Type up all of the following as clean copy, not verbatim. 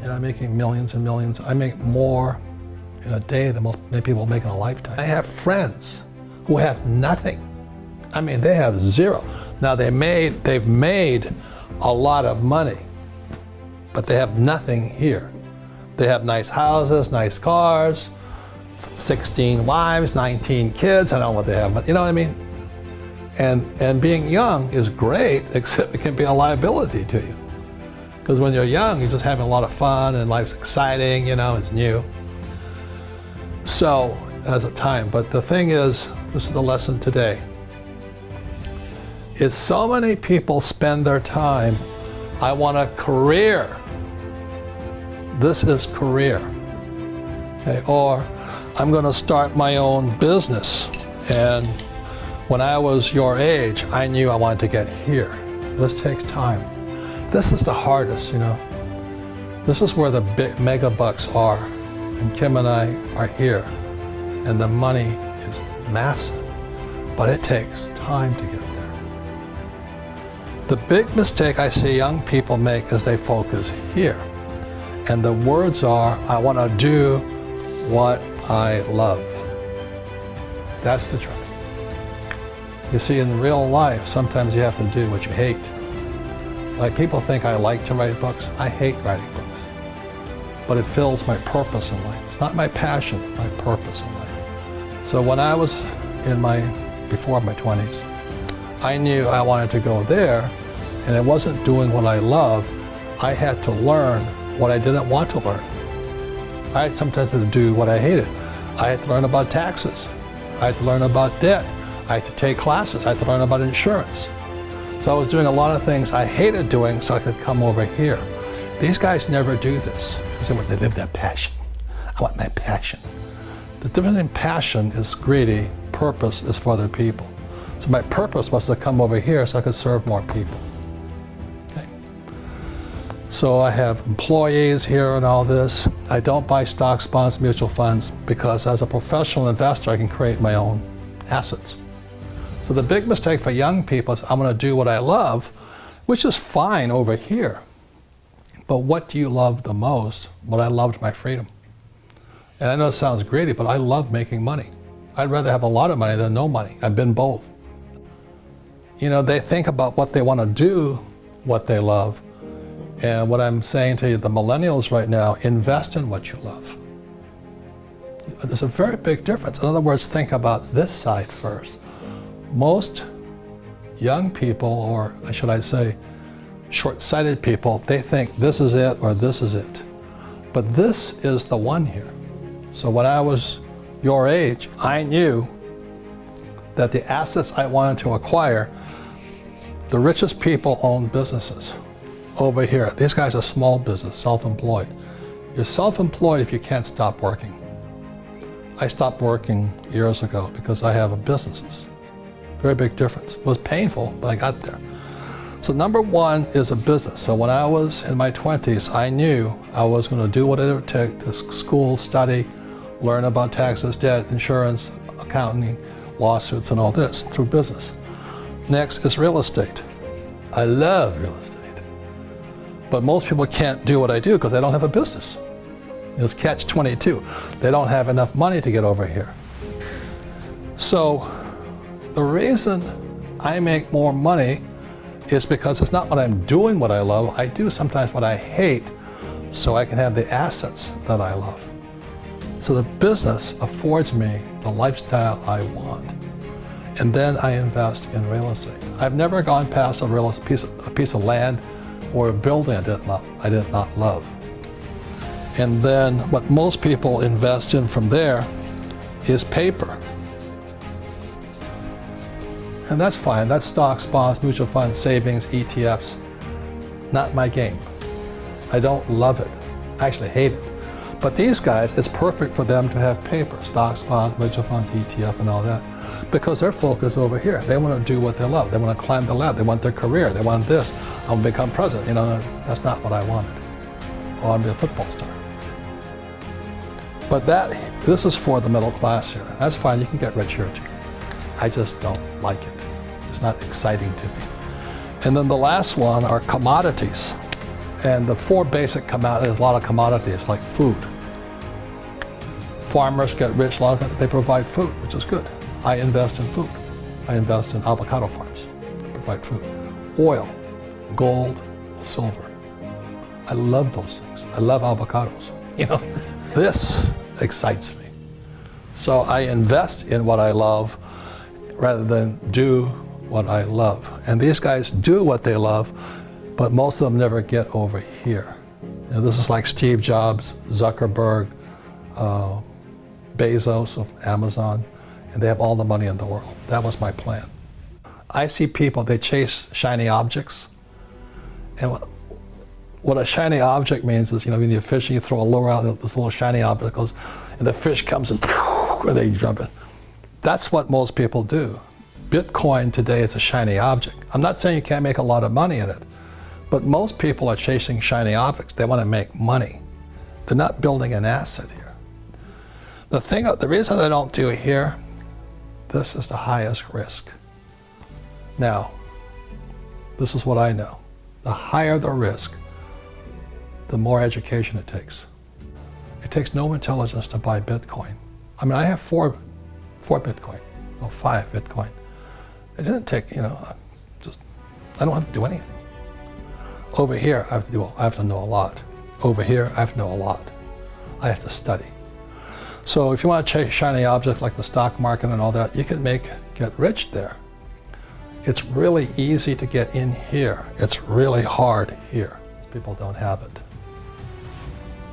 and I'm making millions and millions. I make more in a day than many people make in a lifetime. I have friends who have nothing. I mean, they have zero. Now they've made a lot of money, but they have nothing here. They have nice houses, nice cars, 16 wives, 19 kids, I don't know what they have, but you know what I mean? And being young is great, except it can be a liability to you. Because when you're young, you're just having a lot of fun and life's exciting, you know, it's new. So, as a time, but the thing is, this is the lesson today, is so many people spend their time, I want a career. This is career, okay? Or I'm gonna start my own business. And when I was your age, I knew I wanted to get here. This takes time. This is the hardest, you know. This is where the big mega bucks are. And Kim and I are here. And the money is massive, but it takes time to get there. The big mistake I see young people make is they focus here. And the words are, I want to do what I love. That's the trick. You see, in real life, sometimes you have to do what you hate. Like, people think I like to write books. I hate writing books. But it fills my purpose in life. It's not my passion, my purpose in life. So when I was before my 20s, I knew I wanted to go there, and it wasn't doing what I love. I had to learn what I didn't want to learn. I had sometimes to do what I hated. I had to learn about taxes. I had to learn about debt. I had to take classes. I had to learn about insurance. So I was doing a lot of things I hated doing so I could come over here. These guys never do this because they live their passion. I want my passion. The difference in passion is greedy, purpose is for other people. So my purpose was to come over here so I could serve more people. Okay. So I have employees here and all this. I don't buy stocks, bonds, mutual funds because as a professional investor I can create my own assets. So the big mistake for young people is I'm going to do what I love, which is fine over here. But what do you love the most? Well, I loved my freedom. And I know it sounds greedy, but I love making money. I'd rather have a lot of money than no money. I've been both. You know, they think about what they want to do, what they love. And what I'm saying to you, the millennials right now, invest in what you love. There's a very big difference. In other words, think about this side first. Most young people, or should I say, short-sighted people, they think this is it or this is it. But this is the one here. So when I was your age, I knew that the assets I wanted to acquire, the richest people own businesses. Over here, these guys are small business, self-employed. You're self-employed if you can't stop working. I stopped working years ago because I have a businesses. Very big difference. It was painful, but I got there. So number one is a business. So when I was in my 20s, I knew I was going to do what it would take to school, study, learn about taxes, debt, insurance, accounting, lawsuits, and all this through business. Next is real estate. I love real estate. But most people can't do what I do because they don't have a business. It's catch-22. They don't have enough money to get over here. So the reason I make more money is because it's not what I'm doing what I love. I do sometimes what I hate so I can have the assets that I love. So the business affords me the lifestyle I want. And then I invest in real estate. I've never gone past a piece of land or a building I did not love. And then what most people invest in from there is paper. And that's fine. That's stocks, bonds, mutual funds, savings, ETFs. Not my game. I don't love it. I actually hate it. But these guys, it's perfect for them to have paper, stocks, bonds, mutual funds, ETF, and all that, because their focus over here. They want to do what they love. They want to climb the ladder. They want their career. They want this. I want to become president. You know, that's not what I wanted. I want to be a football star. But this is for the middle class here. That's fine. You can get rich here too. I just don't like it. It's not exciting to me. And then the last one are commodities. And the four basic commodities, a lot of commodities like food. Farmers get rich, a lot of it, they provide food, which is good. I invest in food. I invest in avocado farms, provide food. Oil, gold, silver. I love those things. I love avocados. You know, this excites me. So I invest in what I love rather than do what I love. And these guys do what they love, but most of them never get over here. You know, this is like Steve Jobs, Zuckerberg, Bezos of Amazon, and they have all the money in the world. That was my plan. I see people, they chase shiny objects, and what a shiny object means is, you know, when you're fishing, you throw a lure out, and this little shiny object goes, and the fish comes and or they jump in. That's what most people do. Bitcoin today is a shiny object. I'm not saying you can't make a lot of money in it, but most people are chasing shiny objects. They want to make money. They're not building an asset here. The reason they don't do it here, this is the highest risk. Now, this is what I know. The higher the risk, the more education it takes. It takes no intelligence to buy Bitcoin. I mean, I have four Bitcoin, or 5 Bitcoin. It didn't take, you know, I don't have to do anything. Over here, I have to know a lot. Over here, I have to know a lot. I have to study. So if you want to chase shiny objects like the stock market and all that, you can get rich there. It's really easy to get in here. It's really hard here. People don't have it.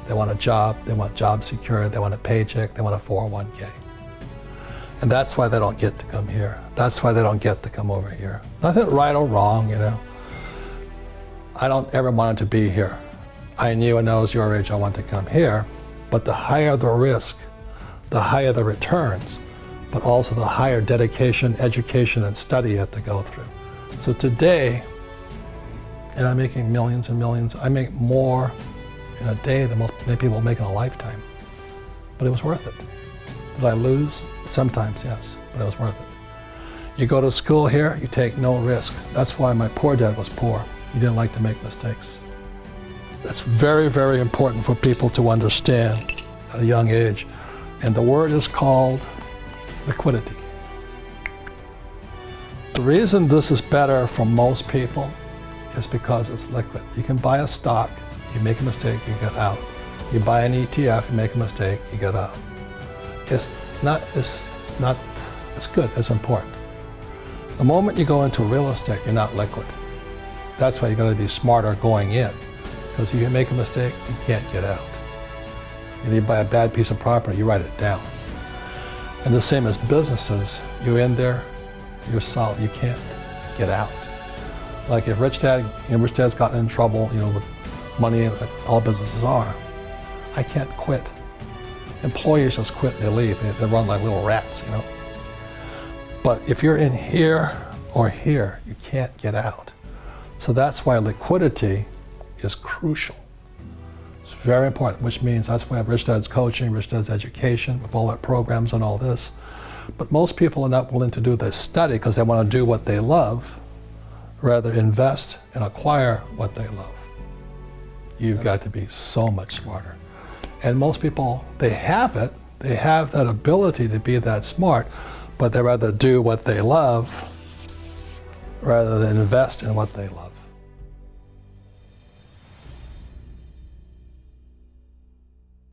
They want a job, they want job security, they want a paycheck, they want a 401k. And that's why they don't get to come here. That's why they don't get to come over here. Nothing right or wrong, you know. I don't ever want to be here. I knew when I was your age I wanted to come here, but the higher the risk, the higher the returns, but also the higher dedication, education, and study you have to go through. So today, and I'm making millions and millions, I make more in a day than many people make in a lifetime. But it was worth it. Did I lose? Sometimes, yes, but it was worth it. You go to school here, you take no risk. That's why my poor dad was poor. He didn't like to make mistakes. That's very, very important for people to understand at a young age. And the word is called liquidity. The reason this is better for most people is because it's liquid. You can buy a stock, you make a mistake, you get out. You buy an ETF, you make a mistake, you get out. It's good, it's important. The moment you go into real estate, you're not liquid. That's why you gotta be smarter going in. Because if you make a mistake, you can't get out. If you buy a bad piece of property, you write it down. And the same as businesses, you're in there, you're solid, you can't get out. Like if Rich Dad's gotten in trouble, you know, with money, like all businesses are, I can't quit. Employees just quit and they leave. They run like little rats, you know. But if you're in here or here, you can't get out. So that's why liquidity is crucial. It's very important, which means that's why Rich Dad's coaching, Rich Dad's education, with all our programs and all this. But most people are not willing to do this study because they want to do what they love, rather invest and acquire what they love. You've got to be so much smarter. And most people, they have it, they have that ability to be that smart, but they rather do what they love rather than invest in what they love.